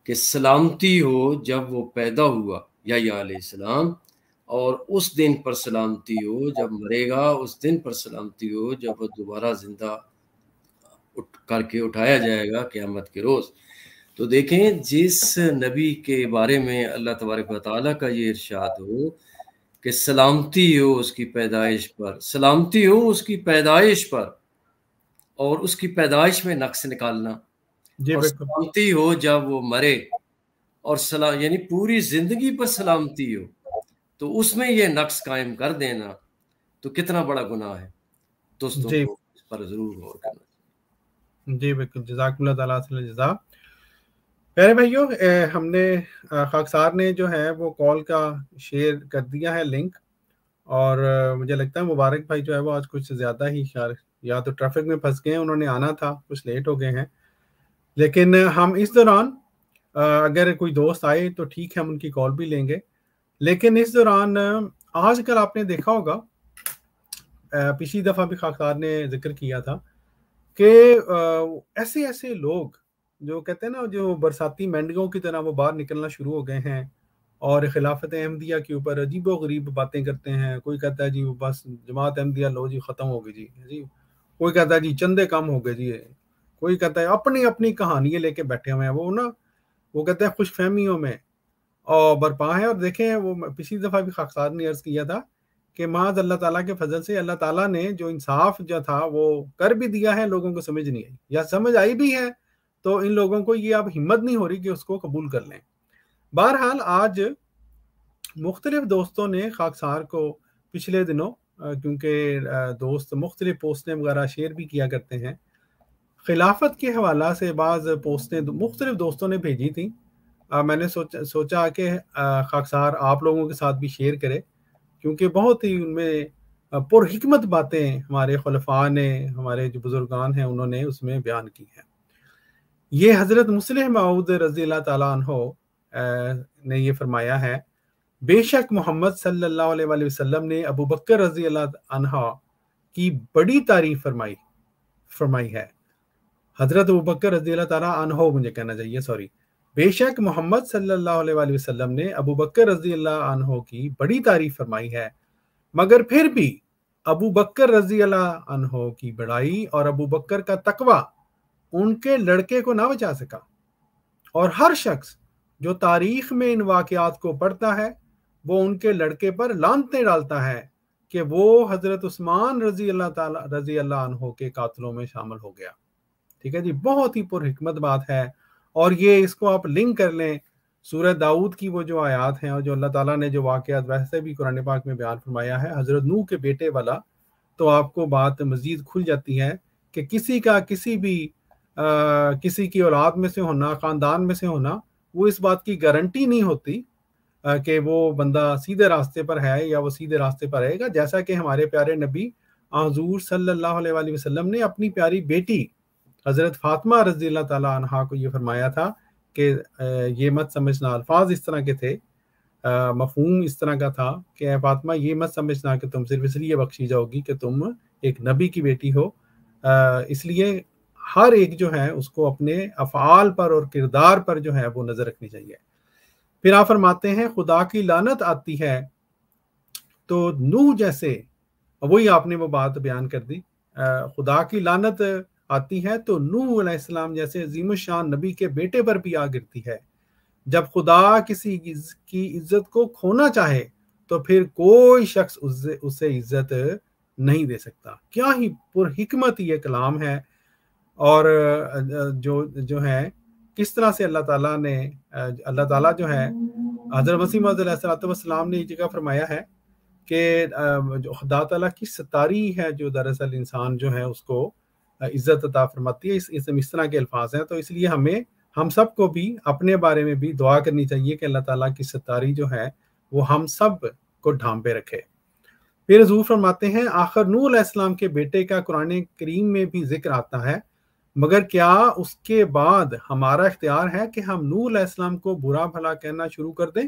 کہ سلامتی ہو جب وہ پیدا ہوا یحییٰ علیہ السلام، اور اس دن پر سلامتی ہو جب مرے گا، اس دن پر سلامتی ہو جب وہ دوبارہ زندہ کر کے اٹھایا جائے گا قیامت کے روز. تو دیکھیں جس نبی کے بارے میں اللہ تبارک و تعالیٰ کا یہ ارشاد ہو کہ سلامتی ہو اس کی پیدائش پر، سلامتی ہو اس کی پیدائش پر، اور اس کی پیدائش میں نقص نکالنا، اور سلامتی ہو جب وہ مرے، اور یعنی پوری زندگی پر سلامتی ہو، تو اس میں یہ نقص قائم کر دینا تو کتنا بڑا گناہ ہے. دوستوں کو اس پر ضرور غور کرنا. جی بالکل، جزاکم اللہ تعالیٰ سے جزا. پیارے بھائیوں، ہم نے خاکسار نے جو ہے وہ کال کا شیئر کر دیا ہے لنک، اور مجھے لگتا ہے مبارک بھائی جو ہے وہ آج کچھ زیادہ ہی یا تو ٹریفک میں پھنس گئے ہیں، انہوں نے آنا تھا، کچھ لیٹ ہو گئے ہیں. لیکن ہم اس دوران اگر کوئی دوست آئے تو ٹھیک ہے، ہم ان کی کال بھی لیں گے. لیکن اس دوران آج کل آپ نے دیکھا ہوگا، پچھلی دفعہ بھی خاکسار نے ذکر کیا تھا کہ ایسے لوگ جو کہتے ہیں نا، جو برساتی مینڈگوں کی طرح وہ باہر نکلنا شروع ہو گئے ہیں اور خلافت احمدیہ کے اوپر عجیب و غریب باتیں کرتے ہیں. کوئی کہتا ہے جی بس جماعت احمدیہ لو جی ختم ہو گئی جی، کوئی کہتا ہے جی چندے کم ہو گئے جی، کوئی کہتا ہے اپنی کہانیاں لے کے بیٹھے ہوئے ہیں. وہ کہتے ہیں خوش فہمیوں میں اور برپا ہے. اور دیکھیں وہ پچھلی دفعہ بھی خاکسار نے عرض کیا تھا کہ معاذ اللہ تعالیٰ کے فضل سے اللہ تعالیٰ نے جو انصاف جو تھا وہ کر بھی دیا ہے، لوگوں کو سمجھ نہیں آئی، یا سمجھ آئی بھی ہے تو ان لوگوں کو یہ اب ہمت نہیں ہو رہی کہ اس کو قبول کر لیں. بہرحال آج مختلف دوستوں نے خاکسار کو پچھلے دنوں، کیونکہ دوست مختلف پوسٹیں وغیرہ شیئر بھی کیا کرتے ہیں، خلافت کے حوالہ سے بعض پوسٹیں مختلف دوستوں نے بھیجی تھیں. میں نے سوچا کہ خاکسار آپ لوگوں کے ساتھ بھی شیئر کرے، کیونکہ بہت ہی ان میں پر حکمت باتیں ہمارے خلفاء نے، ہمارے جو بزرگان ہیں انہوں نے اس میں بیان کی ہیں. یہ حضرت مصلح موعود رضی اللہ تعالیٰ عنہ نے یہ فرمایا ہے، بے شک محمد صلی اللہ علیہ وآلہ وسلم نے ابو بکر رضی اللہ عنہ کی بڑی تعریف فرمائی ہے. حضرت ابو بکر رضی اللہ تعالیٰ عنہ مجھے کہنا چاہیے، بے شک محمد صلی اللہ علیہ وآلہ وسلم نے ابو بکر رضی اللہ عنہ کی بڑی تعریف فرمائی ہے، مگر پھر بھی ابو بکر رضی اللہ عنہ کی بڑائی اور ابو بکر کا تقوی ان کے لڑکے کو نہ بچا سکا. اور ہر شخص جو تاریخ میں ان واقعات کو پڑھتا ہے وہ ان کے لڑکے پر لعنتیں ڈالتا ہے کہ وہ حضرت عثمان رضی اللہ عنہ کے قاتلوں میں شامل ہو گیا. ٹھیک ہے جی، بہت ہی پر حکمت بات ہے. اور یہ اس کو آپ لنک کر لیں سورہ داؤد کی وہ جو آیات ہیں، اور جو اللہ تعالیٰ نے جو واقعات ویسے بھی قرآن پاک میں بیان فرمایا ہے حضرت نوح کے بیٹے والا، تو آپ کو بات مزید کھل جاتی ہے کہ کسی کی اولاد میں سے ہونا، خاندان میں سے ہونا، وہ اس بات کی گارنٹی نہیں ہوتی کہ وہ بندہ سیدھے راستے پر ہے یا وہ سیدھے راستے پر رہے گا. جیسا کہ ہمارے پیارے نبی حضور صلی اللہ علیہ وآلہ وسلم نے اپنی پیاری بیٹی حضرت فاطمہ رضی اللہ تعالیٰ عنہا کو یہ فرمایا تھا کہ یہ مت سمجھنا، الفاظ اس طرح کے تھے، مفہوم اس طرح کا تھا کہ اے فاطمہ یہ مت سمجھنا کہ تم صرف اس لیے بخشی جاؤ گی کہ تم ایک نبی کی بیٹی ہو، اس لیے ہر ایک جو ہے اس کو اپنے افعال پر اور کردار پر جو ہے وہ نظر رکھنی چاہیے. پھر آپ فرماتے ہیں خدا کی لعنت آتی ہے تو نوح جیسے، وہی آپ نے وہ بات بیان کر دی، خدا کی لعنت آتی ہے تو نوح علیہ السلام جیسے عظیم الشان نبی کے بیٹے پر بھی آ گرتی ہے. جب خدا کسی کی عزت کو کھونا چاہے تو پھر کوئی شخص اسے عزت نہیں دے سکتا. کیا ہی پر حکمت یہ کلام ہے، اور جو ہے کس طرح سے اللہ تعالیٰ جو ہے حضرت مسیح موعود علیہ السلام نے یہ جگہ فرمایا ہے کہ جو خدا تعالیٰ کی ستاری ہے جو دراصل انسان جو ہے اس کو عزت عطا فرماتی ہے. اس طرح کے الفاظ ہیں. تو اس لیے ہم سب کو بھی اپنے بارے میں بھی دعا کرنی چاہیے کہ اللہ تعالیٰ کی ستاری جو ہے وہ ہم سب کو ڈھانپے رکھے. پھر حضور فرماتے ہیں آخر نوح علیہ السلام کے بیٹے کا قرآن کریم میں بھی ذکر آتا ہے، مگر کیا اس کے بعد ہمارا اختیار ہے کہ ہم نوح علیہ السلام کو برا بھلا کہنا شروع کر دیں؟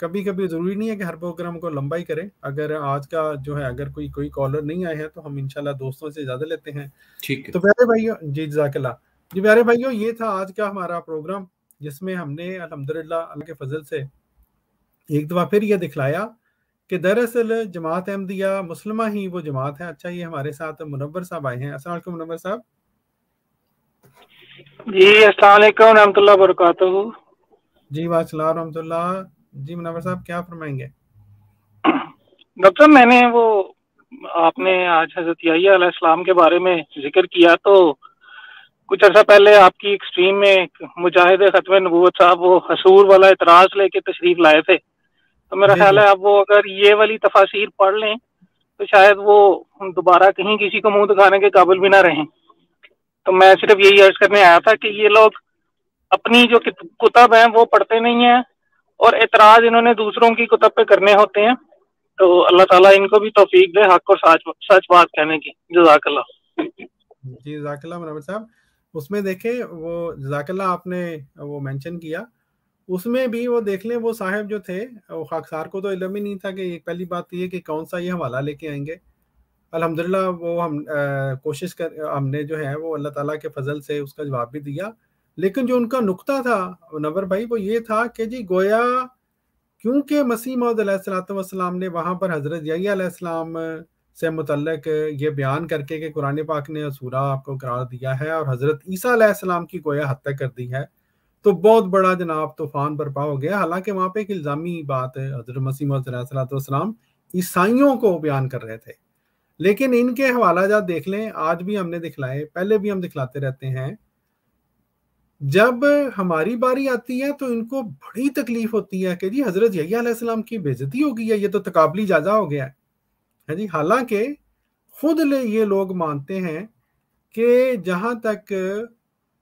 کبھی کبھی ضروری نہیں ہے کہ ہر پروگرام کو لمبا ہی کریں. اگر آج کا جو ہے اگر کوئی کالر نہیں آئے ہیں تو ہم انشاءاللہ دوستوں سے اجازت لیتے ہیں. ٹھیک ہے. تو پیارے بھائیو، جی جزاک اللہ. جی پیارے بھائیو، یہ تھا آج کا ہمارا پروگرام، جس میں ہم نے الحمدللہ اللہ کے فضل سے ایک دفعہ پھر یہ دکھلایا کہ دراصل جماعت احمدیہ مسلمہ ہی وہ جماعت ہے. اچھا، یہ ہمارے ساتھ منور صاحب آئے ہیں. السلام علیکم منور صاحب. جی السلام علیکم ورحمۃ اللہ وبرکاتہ. جی وعلیکم السلام ورحمۃ اللہ. جی منور صاحب کیا فرمائیں گے؟ ڈاکٹر صاحب، میں نے وہ آپ نے آج حضرت یحییٰ علیہ السلام کے بارے میں ذکر کیا، تو کچھ عرصہ پہلے آپ کی ایک اسٹریم میں مجاہد ختم نبوت صاحب وہ حصور والا اعتراض لے کے تشریف لائے تھے. تو میرا خیال ہے آپ وہ اگر یہ والی تفاسیر پڑھ لیں تو شاید وہ دوبارہ کہیں کسی کو منہ دکھانے کے قابل بھی نہ رہیں. تو میں صرف یہی عرض کرنے آیا تھا کہ یہ لوگ اپنی جو کتب ہیں وہ پڑھتے نہیں ہیں، اور اعتراض انہوں نے دوسروں کی کتب پہ کرنے ہوتے ہیں. تو اللہ تعالیٰ ان کو بھی توفیق دے حق اور سچ بات کہنے کی. جزاک اللہ. جی جزاک اللہ منور صاحب. اس میں دیکھیں وہ جزاک اللہ آپ نے وہ مینشن کیا، اس میں بھی وہ دیکھ لیں وہ صاحب جو تھے وہ خاکسار کو تو علم ہی نہیں تھا کہ پہلی بات یہ کہ کون سا یہ حوالہ لے کے آئیں گے. الحمدللہ وہ ہم کوشش ہم نے جو ہے وہ اللہ تعالیٰ کے فضل سے اس کا جواب بھی دیا. لیکن جو ان کا نقطہ تھا منور بھائی وہ یہ تھا کہ جی گویا کیونکہ مسیح موعود علیہ الصلوۃ والسلام نے وہاں پر حضرت یحییٰ علیہ السلام سے متعلق یہ بیان کر کے کہ قرآن پاک نے اسورہ آپ کو قرار دیا ہے اور حضرت عیسیٰ علیہ السلام کی گویا حد تک کر دی ہے، تو بہت بڑا جناب طوفان برپا ہو گیا. حالانکہ وہاں پہ ایک الزامی بات ہے، حضرت مسیح موعود علیہ الصلوۃ والسلام عیسائیوں کو بیان کر رہے تھے. لیکن ان کے حوالہ جات دیکھ لیں، آج بھی ہم نے دکھلائے، پہلے بھی ہم دکھلاتے رہتے ہیں. جب ہماری باری آتی ہے تو ان کو بڑی تکلیف ہوتی ہے کہ جی حضرت یحییٰ علیہ السلام کی بے عزتی ہو گئی ہے، یہ تو تقابلی جائزہ ہو گیا ہے جی. حالانکہ خود یہ لوگ مانتے ہیں کہ جہاں تک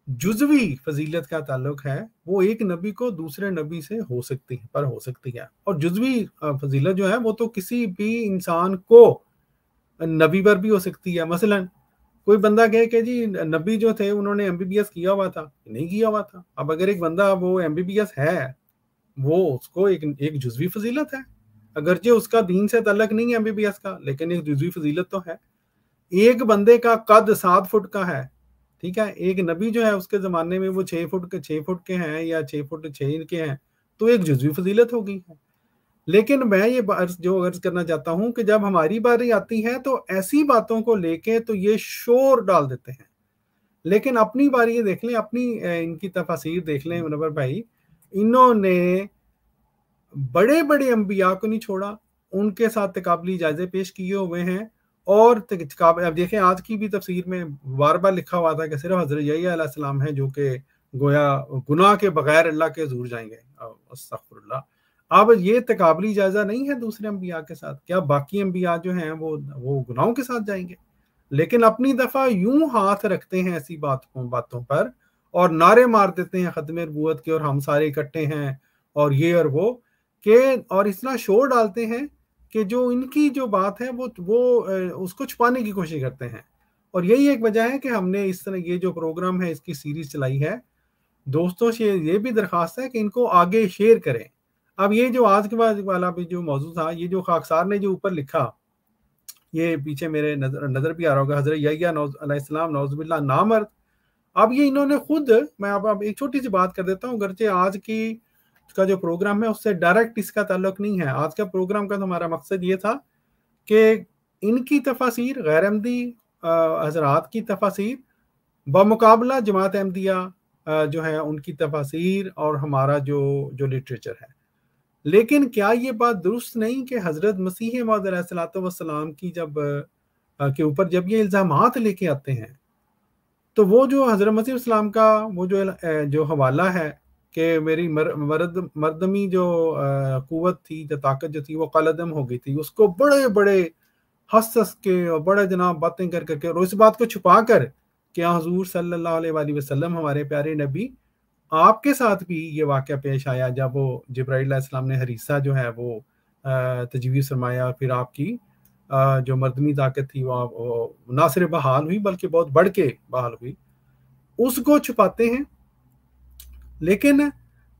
جزوی فضیلت کا تعلق ہے وہ ایک نبی کو دوسرے نبی سے ہو سکتی ہے، اور جزوی فضیلت جو ہے وہ تو کسی بھی انسان کو نبی پر بھی ہو سکتی ہے. مثلا کوئی بندہ کہے کہ جی نبی جو تھے انہوں نے MBBS کیا ہوا تھا، نہیں کیا ہوا تھا. اب اگر ایک بندہ وہ MBBS ہے، وہ اس کو ایک جزوی فضیلت ہے، اگرچہ اس کا دین سے تعلق نہیں ہے MBBS کا، لیکن ایک جزوی فضیلت تو ہے. ایک بندے کا قد 7 فٹ کا ہے، ٹھیک ہے، ایک نبی جو ہے اس کے زمانے میں وہ 6 فٹ کے ہیں یا 6 فٹ 6 کے ہیں، تو ایک جزوی فضیلت ہوگی. لیکن میں یہ جو عرض کرنا چاہتا ہوں کہ جب ہماری باری آتی ہے تو ایسی باتوں کو لے کے تو یہ شور ڈال دیتے ہیں. لیکن اپنی باری یہ دیکھ لیں، اپنی ان کی تفاسیر دیکھ لیں منور بھائی، انہوں نے بڑے بڑے انبیاء کو نہیں چھوڑا، ان کے ساتھ تقابلی جائزے پیش کیے ہوئے ہیں. اور اب دیکھیں آج کی بھی تفسیر میں بار بار لکھا ہوا تھا کہ صرف حضرت یحییٰ علیہ السلام ہیں جو کہ گویا گناہ کے بغیر اللہ کے حضور جائیں گے. استغفر اللہ. اب یہ تقابلی جائزہ نہیں ہے دوسرے انبیاء کے ساتھ، کیا باقی انبیاء جو ہیں وہ گناہوں کے ساتھ جائیں گے؟ لیکن اپنی دفعہ یوں ہاتھ رکھتے ہیں ایسی باتوں پر اور نعرے مار دیتے ہیں ختم نبوت کے، اور ہم سارے اکٹھے ہیں اور یہ اور وہ، کہ اور اس طرح شور ڈالتے ہیں کہ جو ان کی جو بات ہے وہ اس کو چھپانے کی کوشش کرتے ہیں. اور یہی ایک وجہ ہے کہ ہم نے اس طرح یہ جو پروگرام ہے اس کی سیریز چلائی ہے. دوستوں سے یہ بھی درخواست ہے کہ ان کو آگے شیئر کریں. اب یہ جو آج کے بعد والا بھی جو موضوع تھا، یہ جو خاکسار نے جو اوپر لکھا، یہ پیچھے میرے نظر بھی آ رہا ہوگا، حضرت یحییٰ علیہ السلام نعوذ باللہ نامرد. اب یہ انہوں نے خود، میں اب ایک چھوٹی سی بات کر دیتا ہوں، گرچہ آج کی کا جو پروگرام ہے اس سے ڈائریکٹ اس کا تعلق نہیں ہے. آج کا پروگرام کا ہمارا مقصد یہ تھا کہ ان کی تفاسیر، غیر احمدی حضرات کی تفاسیر بمقابلہ جماعت احمدیہ جو ہے ان کی تفاسیر اور ہمارا جو لٹریچر ہے. لیکن کیا یہ بات درست نہیں کہ حضرت مسیح موعود علیہ الصلوۃ والسلام کی کے اوپر جب یہ الزامات لے کے آتے ہیں تو وہ جو حضرت مسیح السلام کا وہ جو حوالہ ہے کہ میری مردمی جو قوت تھی، جو طاقت جو تھی وہ قلعدم ہو گئی تھی، اس کو بڑے بڑے ہنس کے اور بڑے جناب باتیں کر کے اور اس بات کو چھپا کر کہ حضور صلی اللہ علیہ وآلہ وسلم ہمارے پیارے نبی، آپ کے ساتھ بھی یہ واقعہ پیش آیا جب وہ جبرائیل علیہ السلام نے حریثہ جو ہے وہ تجویز فرمایا، پھر آپ کی جو مردمی طاقت تھی وہ نہ صرف بحال ہوئی بلکہ بہت بڑھ کے بحال ہوئی، اس کو چھپاتے ہیں. لیکن